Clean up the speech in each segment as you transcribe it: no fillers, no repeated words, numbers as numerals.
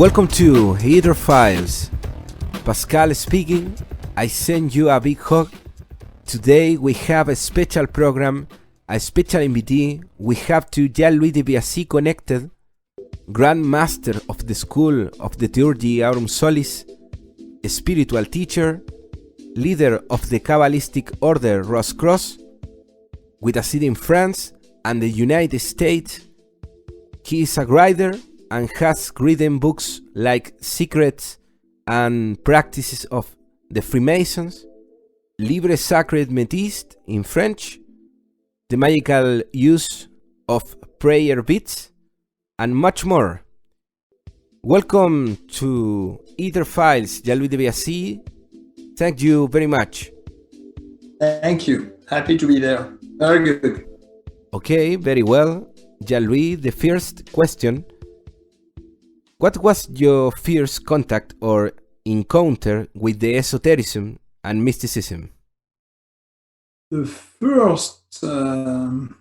Welcome to Aether Files. Pascal speaking. I send you a big hug. Today we have a special program, a special invitee. We have to Jean-Louis de Biasi connected, Grand Master of the School of the Theurgy Aurum Solis, a spiritual teacher, leader of the cabalístic order rosacruz, with a seat in France and the United States. He is a writer and has written books like Secrets and Practices of the Freemasons, Libre Sacred Métis in French, The Magical Use of Prayer Beads, and much more. Welcome to Aether Files, Jean-Louis de Biasi. Thank you very much. Thank you. Happy to be there. Very good. Okay, very well. Jean-Louis, the first question. What was your first contact or encounter with the esotericism and mysticism? The first time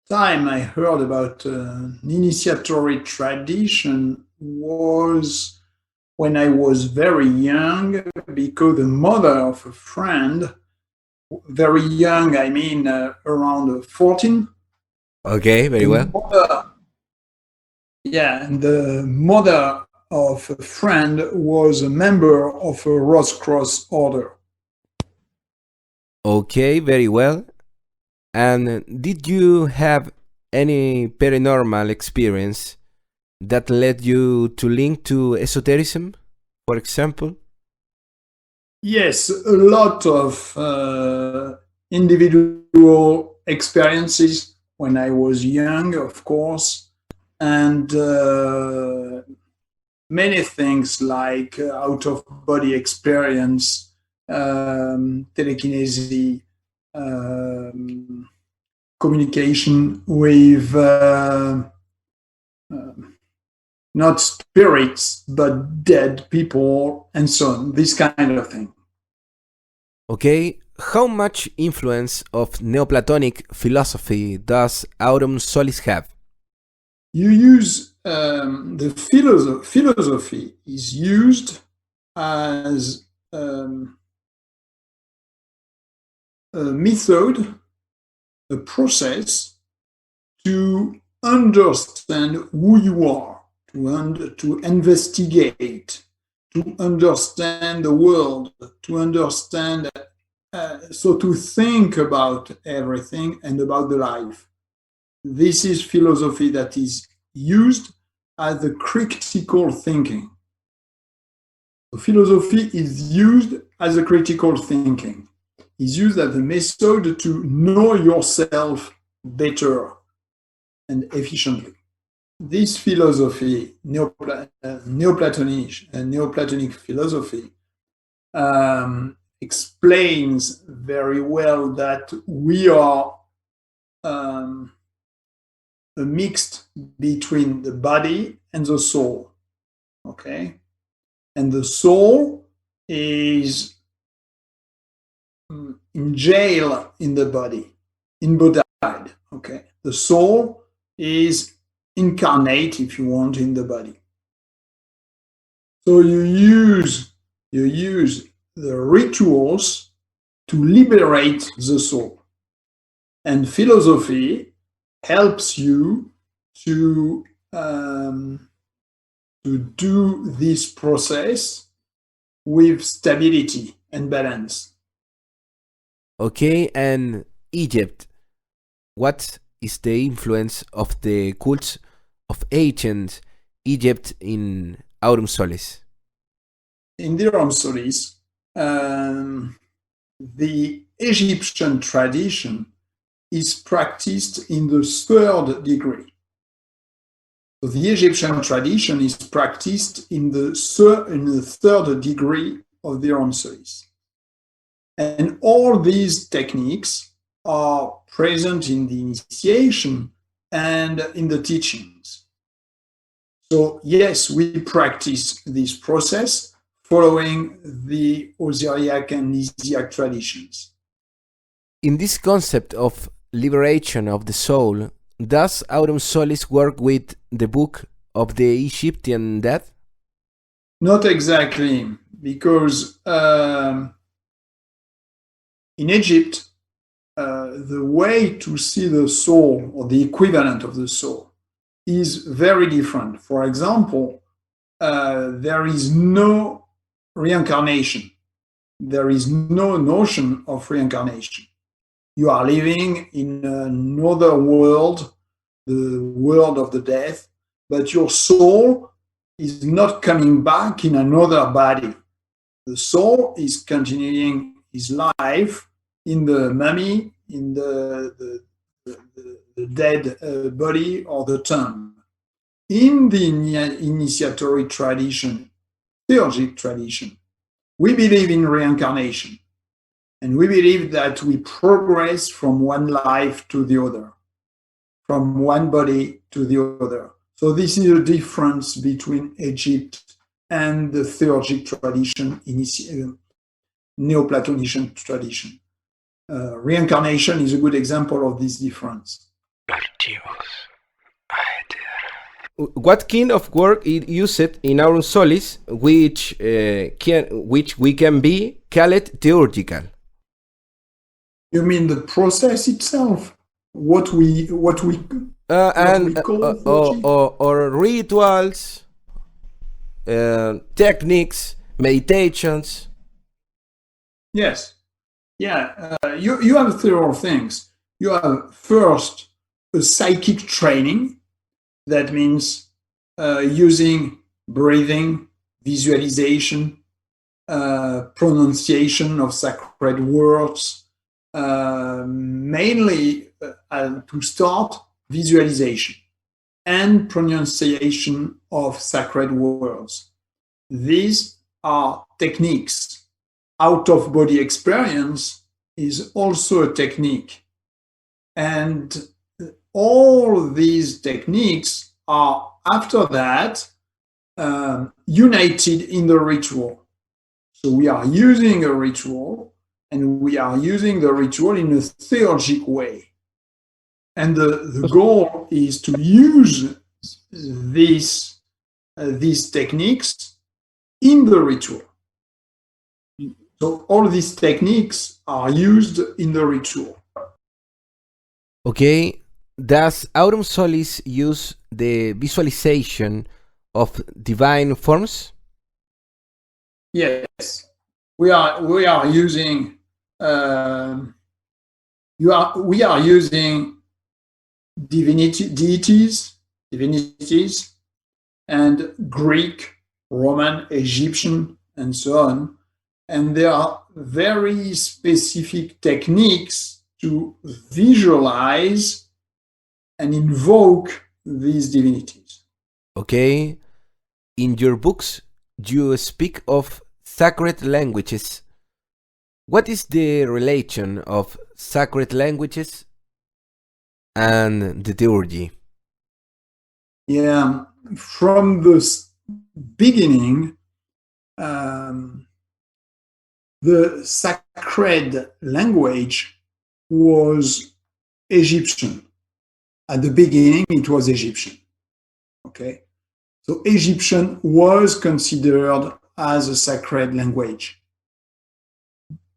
I heard about an initiatory tradition was when I was very young, because the mother of a friend, very young, I mean around 14. Okay, very well. And the mother of a friend was a member of a rosacruz order. Okay, very well. And did you have any paranormal experience that led you to link to esotericism, for example? Yes, a lot of individual experiences when I was young, of course, and many things like out-of-body experience, telekinesis, communication with not spirits, but dead people, and so on, this kind of thing. Okay, how much influence of Neoplatonic philosophy does Aurum Solis have? You use the philosophy is used as a method, a process to understand who you are, to investigate, to understand the world, to understand, so to think about everything and about the life. This is philosophy that is used as a critical thinking. So philosophy is used as a critical thinking. It's used as a method to know yourself better and efficiently. This philosophy, Neoplatonic philosophy, explains very well that we are a mix between the body and the soul, okay? And the soul is in jail in the body, embodied, okay? The soul is incarnate, if you want, in the body. So you use the rituals to liberate the soul. And philosophy helps you to do this process with stability and balance. Okay, and Egypt. What is the influence of the cults of ancient Egypt in Aurum Solis? In the Aurum Solis, the Egyptian tradition is practiced in the third degree. So the Egyptian tradition is practiced in the third degree of the Aurum Solis. And all these techniques are present in the initiation and in the teachings. So yes, we practice this process following the Osiriac and Isiac traditions. In this concept of liberation of the soul, does Aurum Solis work with the book of the Egyptian dead? Not exactly, because in Egypt, the way to see the soul, or the equivalent of the soul, is very different. For example, there is no reincarnation. There is no notion of reincarnation. You are living in another world, the world of the death, but your soul is not coming back in another body. The soul is continuing his life in the mummy, in the dead body, or the tomb. In the initiatory tradition, theurgic tradition, we believe in reincarnation, and we believe that we progress from one life to the other, from one body to the other. So this is a difference between Egypt and the theurgic tradition, Neoplatonician tradition. Reincarnation is a good example of this difference. Archivos. Aether. What kind of work is used in Aurum Solis, which we can be called theurgical? You mean the process itself? What we call or rituals, techniques, meditations. Yes. Yeah, you have several things. You have first a psychic training. That means using breathing, visualization, pronunciation of sacred words, mainly to start visualization and pronunciation of sacred words. These are techniques. Out-of-body experience is also a technique. And all these techniques are, after that, united in the ritual. So we are using a ritual, and we are using the ritual in a theurgic way. And the goal is to use these techniques in the ritual. So all these techniques are used in the ritual. Okay, does Aurum Solis use the visualization of divine forms? Yes, we are using divinities, and Greek, Roman, Egyptian, and so on. And there are very specific techniques to visualize and invoke these divinities. Okay, in your books, you speak of sacred languages. What is the relation of sacred languages and the theurgy? Yeah, from the beginning, the sacred language was Egyptian. At the beginning, it was Egyptian. Okay, so Egyptian was considered as a sacred language.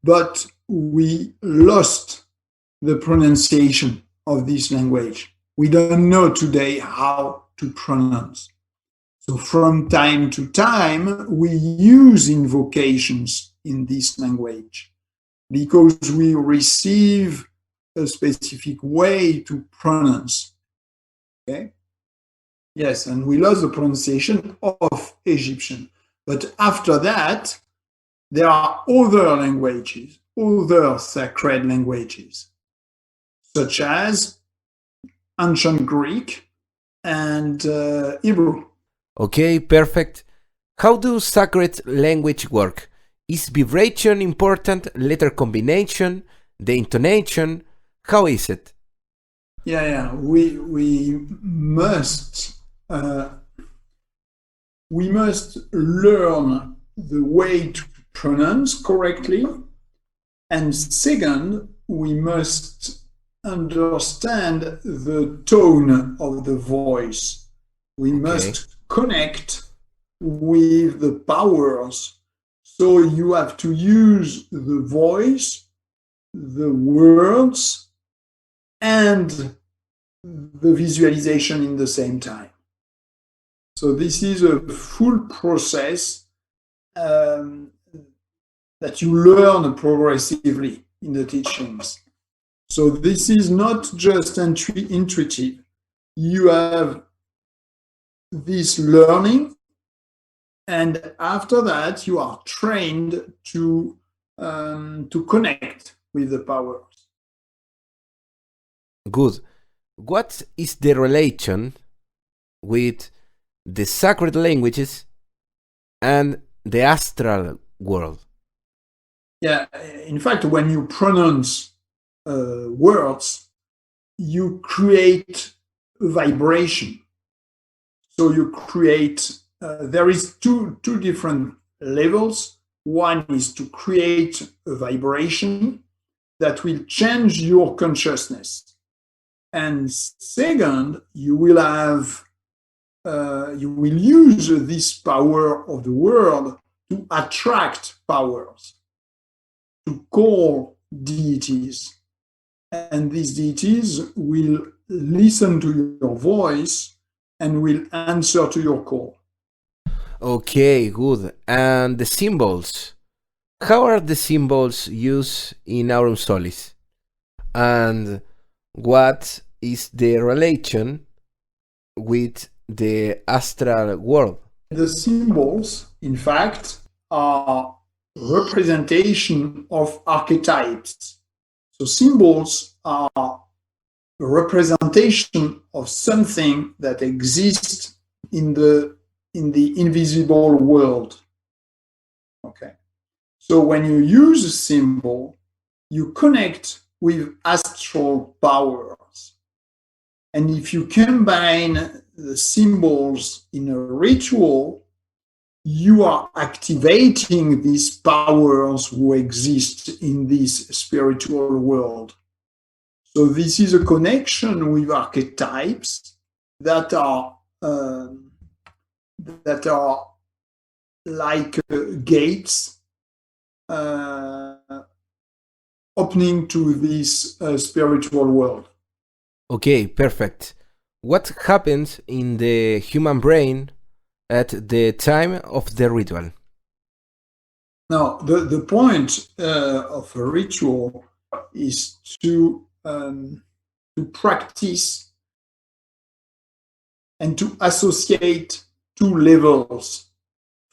But we lost the pronunciation of this language. We don't know today how to pronounce. So from time to time, we use invocations in this language because we receive a specific way to pronounce. Okay? Yes, and we lost the pronunciation of Egyptian. But after that, there are other languages, other sacred languages, such as ancient Greek and Hebrew. Okay, perfect. How do sacred language work? Is vibration important, letter combination, the intonation? How is it? Yeah. We must learn the way to pronounce correctly, and second, we must understand the tone of the voice. We must connect with the powers. So you have to use the voice, the words, and the visualization in the same time. So this is a full process that you learn progressively in the teachings. So this is not just intuitive. You have this learning, and after that you are trained to connect with the powers. Good. What is the relation with the sacred languages and the astral world? Yeah, in fact, when you pronounce words, you create a vibration. So you create, there is two different levels. One is to create a vibration that will change your consciousness. And second, you will have, you will use this power of the world to attract powers, to call deities. And these deities will listen to your voice and will answer to your call. Okay, good. And the symbols? How are the symbols used in Aurum Solis? And what is the relation with the astral world? The symbols, in fact, are representation of archetypes. So symbols are a representation of something that exists in the invisible world. Okay. So when you use a symbol, you connect with astral powers. And if you combine the symbols in a ritual, you are activating these powers who exist in this spiritual world. So this is a connection with archetypes that are like gates opening to this spiritual world. Okay, perfect. What happens in the human brain at the time of the ritual? Now, the point of a ritual is to practice and to associate two levels.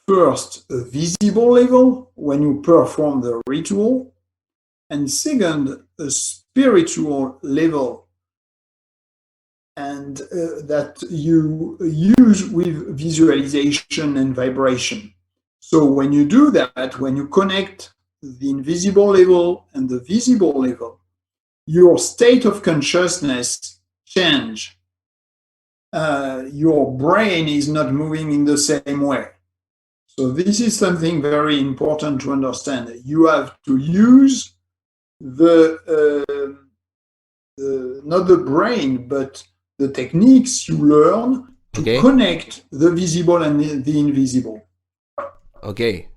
First, a visible level when you perform the ritual, and second, a spiritual level, and that you use with visualization and vibration. So when you do that, when you connect the invisible level and the visible level, your state of consciousness change. Your brain is not moving in the same way. So this is something very important to understand. You have to use not the brain, but the techniques you learn to connect the visible and the invisible. Okay,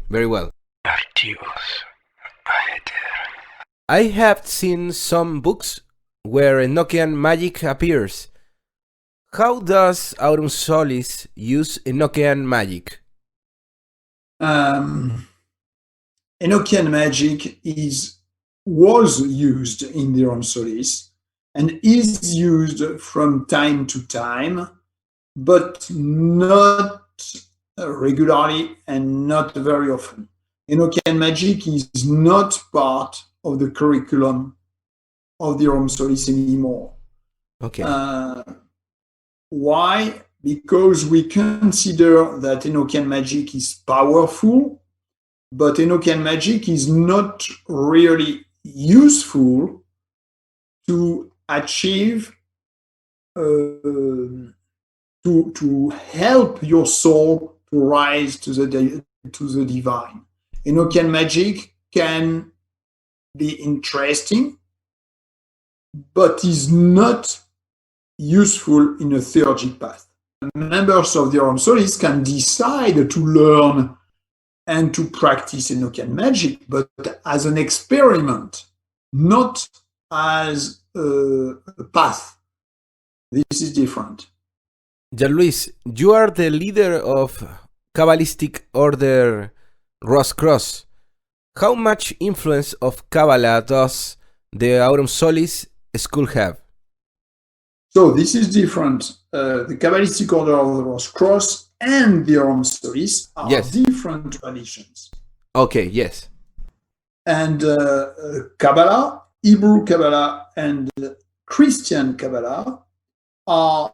very well. Archivos. Aether. I have seen some books where Enochian magic appears. How does Aurum Solis use Enochian magic? Enochian magic was used in the Aurum Solis and is used from time to time, but not regularly and not very often. Enochian magic is not part of the curriculum of the Aurum Solis anymore. Okay. Why? Because we consider that Enochian magic is powerful, but Enochian magic is not really useful to achieve, to help your soul to rise to the divine. Enochian magic can be interesting, but is not useful in a theurgic path. members of the Aurum Solis can decide to learn and to practice Enochian magic, but as an experiment, not as a path. This is different. Jean-Louis, you are the leader of Kabbalistic order rosacruz. How much influence of Kabbalah does the Aurum Solis school have? So this is different. The Kabbalistic order of the rosacruz and the Aurum Solis are different traditions. Okay, yes. And Kabbalah, Hebrew Kabbalah, and Christian Kabbalah are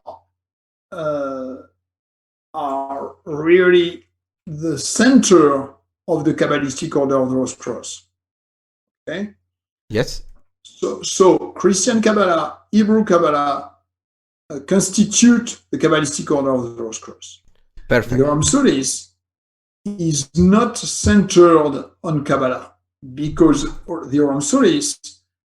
really the center of the Kabbalistic order of the rosacruz. Okay? Yes. So Christian Kabbalah, Hebrew Kabbalah constitute the Kabbalistic order of the rosacruz. Perfect. The Aurum Solis is not centered on Kabbalah because the Aurum Solis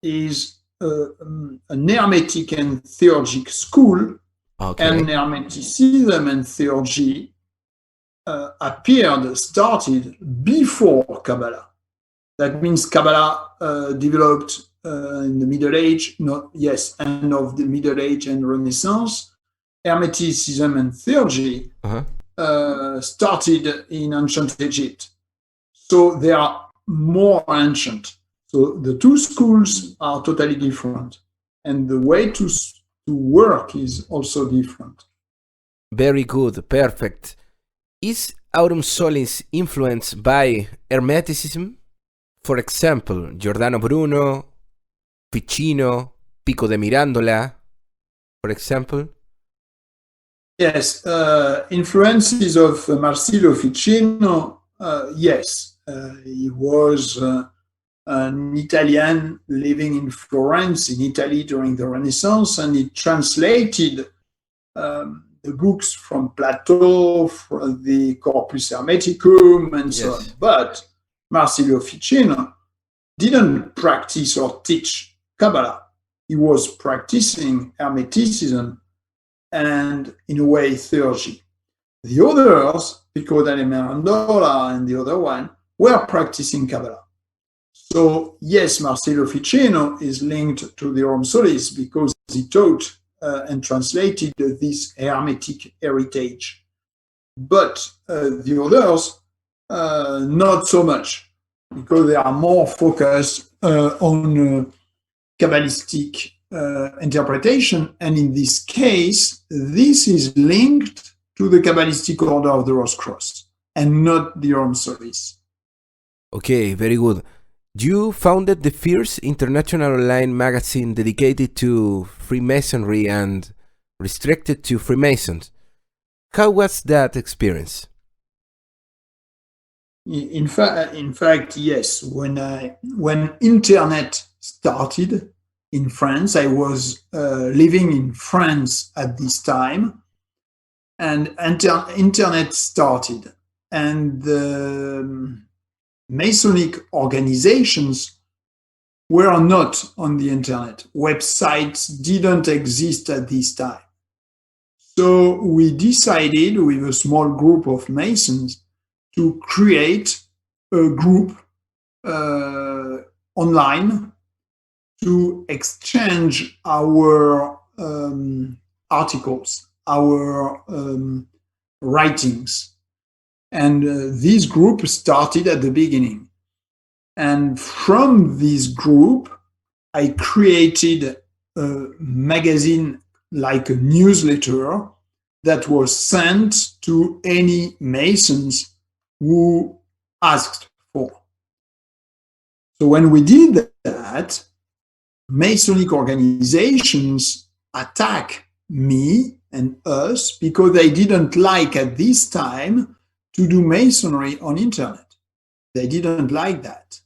is an Hermetic and theurgic school. Okay. And Hermeticism and theurgy started before Kabbalah. That means Kabbalah developed in the Middle Age, end of the Middle Age and Renaissance. Hermeticism and theurgy started in ancient Egypt. So they are more ancient. So the two schools are totally different. And the way to work is also different. Very good, perfect. Is Aurum Solis influenced by Hermeticism? For example, Giordano Bruno, Ficino, Pico de Mirandola, for example? Yes, influences of Marsilio Ficino, yes. He was an Italian living in Florence, in Italy during the Renaissance, and he translated the books from Plato, from the Corpus Hermeticum, and so on. But Marsilio Ficino didn't practice or teach Kabbalah. He was practicing Hermeticism and, in a way, theurgy. The others, Pico della Mirandola and the other one, were practicing Kabbalah. So, yes, Marsilio Ficino is linked to the Aurum Solis because he taught and translated this Hermetic heritage. But the others, not so much, because they are more focused on Kabbalistic interpretation. And in this case, this is linked to the Kabbalistic order of the rosacruz and not the Aurum Solis. Okay, very good. You founded the first international online magazine dedicated to Freemasonry and restricted to Freemasons. How was that experience? In fact, yes. When internet started in France, I was living in France at this time, and internet started, and the Masonic organizations were not on the internet. Websites didn't exist at this time. So we decided with a small group of Masons to create a group online to exchange our articles, our writings. And this group started at the beginning. And from this group, I created a magazine, like a newsletter, that was sent to any Masons who asked for. So when we did that, Masonic organizations attacked me and us because they didn't like at this time to do Masonry on internet. They didn't like that.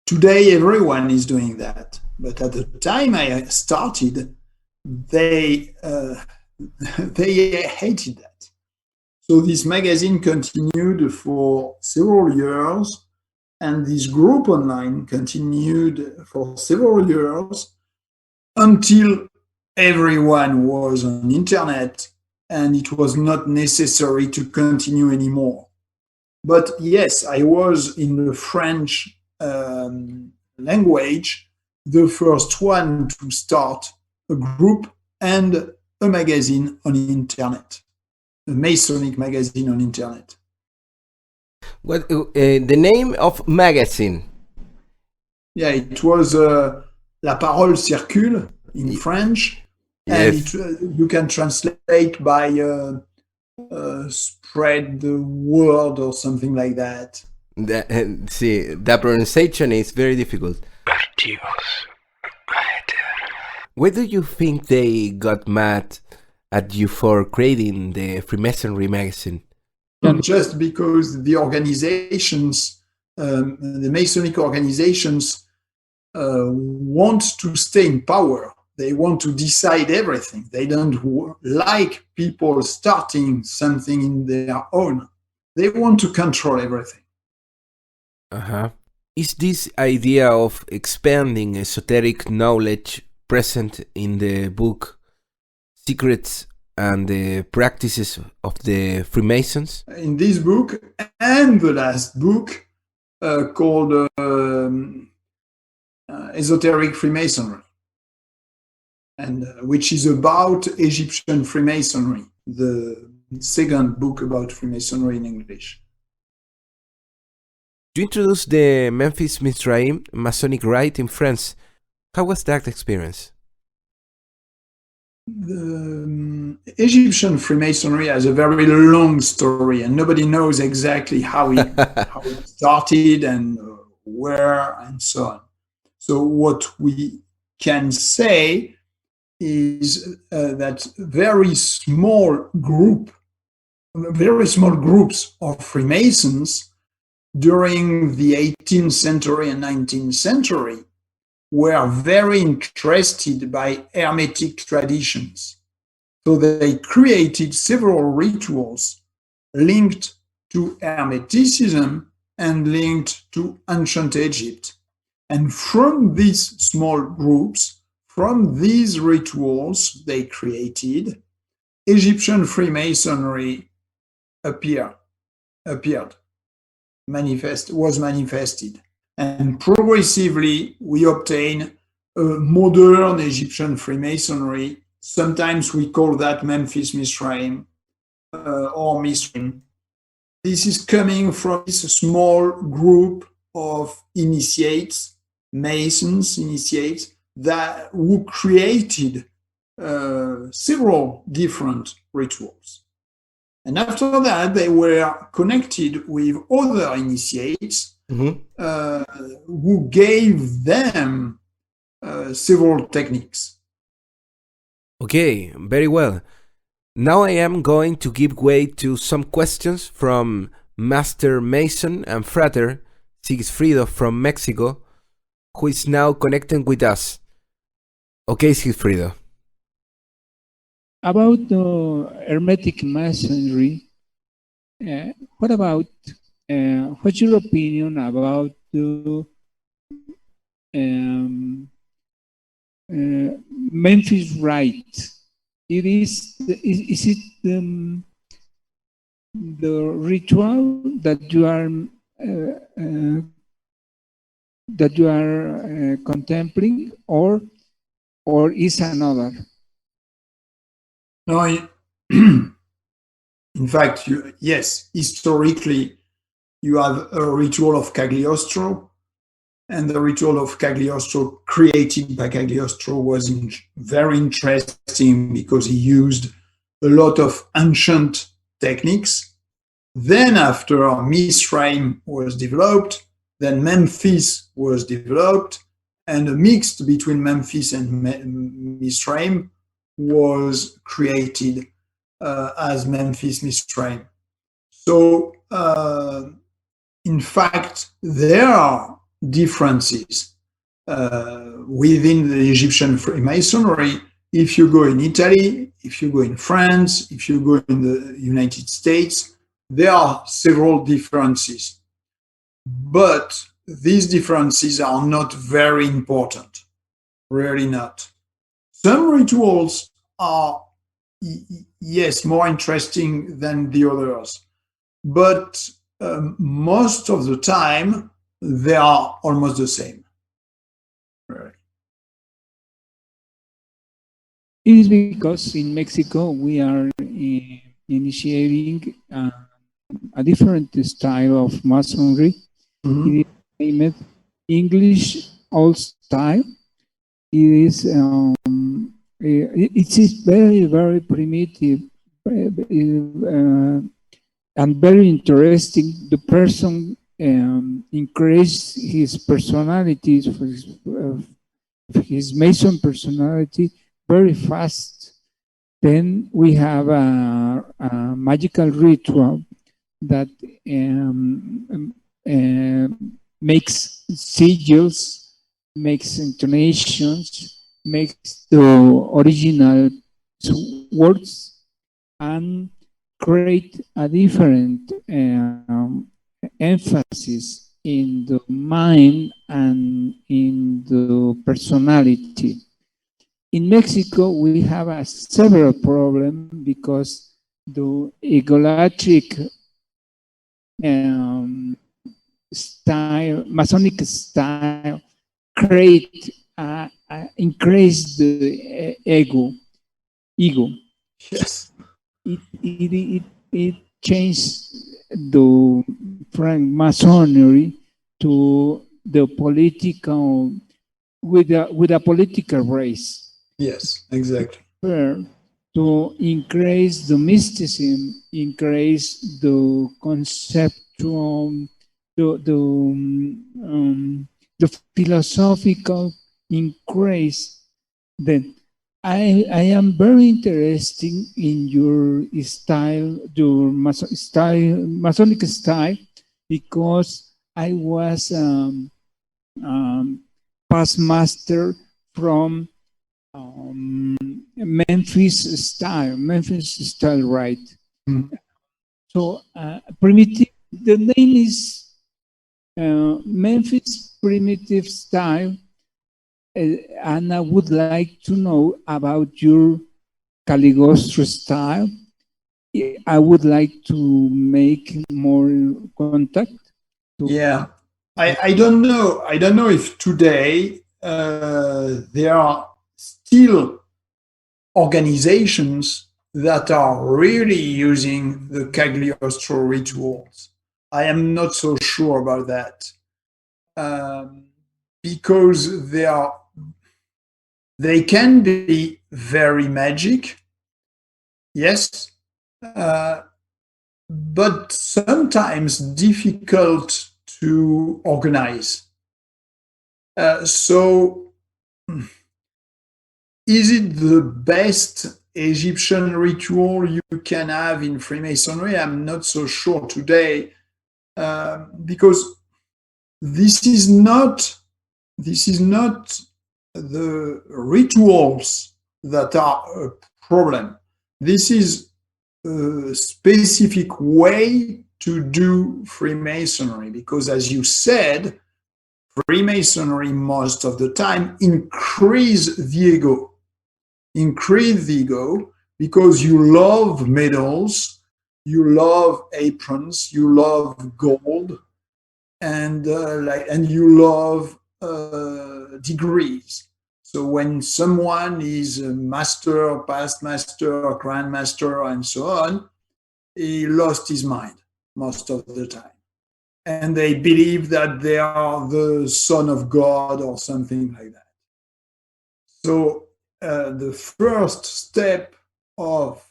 Today, everyone is doing that. But at the time I started, they hated that. So this magazine continued for several years, and this group online continued for several years until everyone was on internet and it was not necessary to continue anymore. But yes, I was in the French language, the first one to start a group and a magazine on the internet, a Masonic magazine on internet. What the name of magazine? Yeah, it was La Parole Circule in French, Yes. and you can translate by spread the word or something like that. See, the pronunciation is very difficult. Archivos. Aether. Why do you think they got mad at you for creating the Freemasonry magazine? Just because the organizations, the Masonic organizations, want to stay in power. They want to decide everything. They don't like people starting something in their own. They want to control everything. Uh-huh. Is this idea of expanding esoteric knowledge present in the book Secrets and the Practices of the Freemasons? In this book and the last book called Esoteric Freemasonry, and which is about Egyptian Freemasonry, the second book about Freemasonry in English. You introduced the Memphis Mizraim Masonic Rite in France. How was that experience? The Egyptian Freemasonry has a very long story, and nobody knows exactly how it started and where and so on. So what we can say is that very small groups of Freemasons during the 18th century and 19th century were very interested by Hermetic traditions. So they created several rituals linked to Hermeticism and linked to ancient Egypt. And from these small groups, from these rituals they created, Egyptian Freemasonry was manifested. And progressively, we obtain a modern Egyptian Freemasonry. Sometimes we call that Memphis Mizraim or Mizraim. This is coming from this small group of initiates, Masons, initiates, who created several different rituals. And after that, they were connected with other initiates who gave them several techniques. Okay, very well. Now I am going to give way to some questions from Master Mason and Frater Sigfrido from Mexico, who is now connecting with us. Okay, Sigfrido. About the Hermetic Masonry, what's your opinion about the Memphis Rite? Is it the ritual that you are contemplating, or is another? No, in fact, yes, historically, you have a ritual of Cagliostro, and the ritual of Cagliostro created by Cagliostro was very interesting because he used a lot of ancient techniques. Then after Mizraim was developed, then Memphis was developed, and a mix between Memphis and Mizraim was created as Memphis Mizraim. So, in fact, there are differences within the Egyptian Freemasonry. If you go in Italy, if you go in France, if you go in the United States, there are several differences. But these differences are not very important, really not. Some rituals are yes, more interesting than the others. But most of the time, they are almost the same. Right. It is because in Mexico we are initiating a different style of masonry. Mm-hmm. It is named English old style. It is it is very, very primitive and very interesting. The person increased his personality, his Mason personality very fast. Then we have a magical ritual that makes sigils, makes intonations, makes the original words, and create a different emphasis in the mind and in the personality. In Mexico, we have a several problems because the egolatric style, Masonic style, increase the ego. Yes. It changed the Masonry to the political, with a political race. Yes, exactly. To increase the mysticism, increase the conceptual, the philosophical increase. Then I am very interested in your style, your Masonic style, because I was past master from Memphis style, right? Mm. So primitive. The name is Memphis Primitive Style, and I would like to know about your Caligostro style. I would like to make more contact. Yeah, I don't know. I don't know if today there are still organizations that are really using the Cagliostro rituals. I am not so sure about that because they can be very magic, yes, but sometimes difficult to organize. So, is it the best Egyptian ritual you can have in Freemasonry? I'm not so sure today, because this is not the rituals that are a problem. This is a specific way to do Freemasonry, because as you said, Freemasonry most of the time increase the ego because you love medals, you love aprons, you love gold, and you love degrees. So when someone is a master, past master, grand master, and so on, he lost his mind most of the time. And they believe that they are the son of God or something like that. So the first step of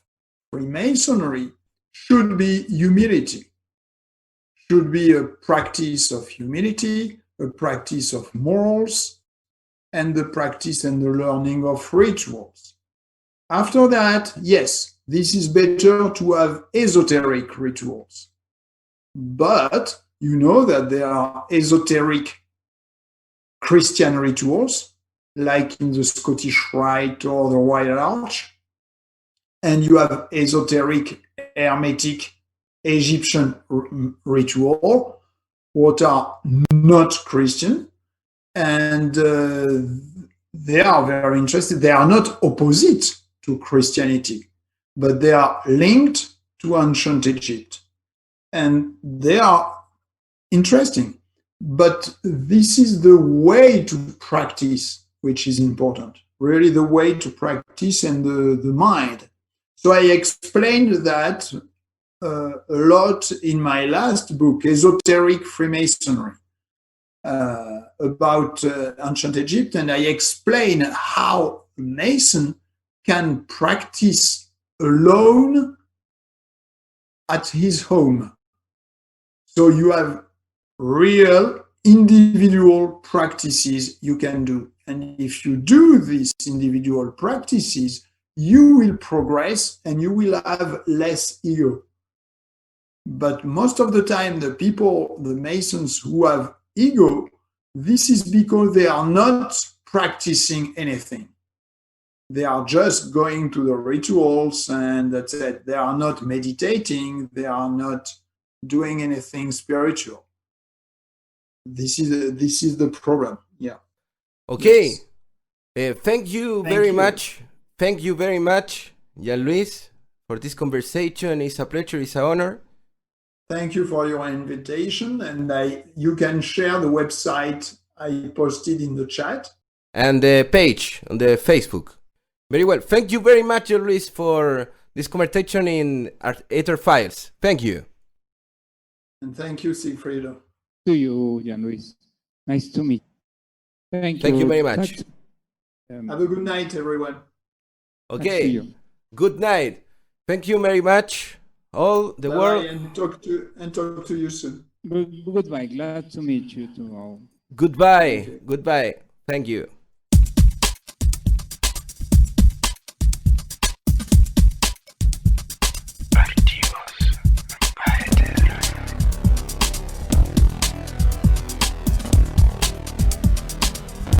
Freemasonry should be humility, should be a practice of humility, a practice of morals, and the practice and the learning of rituals. After that, yes, this is better to have esoteric rituals. But you know that there are esoteric Christian rituals, like in the Scottish Rite or the Royal Arch, and you have esoteric Hermetic Egyptian ritual, what are not Christian, and they are very interested. They are not opposite to Christianity, but they are linked to ancient Egypt. And they are interesting. But this is the way to practice, which is important. Really the way to practice and the mind. So I explained that a lot in my last book, Esoteric Freemasonry, about ancient Egypt, and I explain how a Mason can practice alone at his home. So you have real individual practices you can do. And if you do these individual practices, you will progress and you will have less ego. But most of the time, the people, the Masons who have ego, this is because they are not practicing anything. They are just going to the rituals and that's it. They are not meditating. They are not doing anything spiritual. This is the problem. Yeah. Okay. Yes. Thank you Thank very you. much. Thank you very much, Jean-Louis, for this conversation. It's a pleasure. It's an honor. Thank you for your invitation. And you can share the website I posted in the chat. And the page on the Facebook. Very well. Thank you very much, Jean-Louis, for this conversation in Aether Files. Thank you. And thank you, Sigfrido. To you, Jean-Louis. Nice to meet you. Thank you very much. Have a good night, everyone. Okay. Good night. Thank you very much, all the Bye-bye, world. and talk to you soon. Goodbye. Glad to meet you too all. Goodbye. Goodbye. Thank you.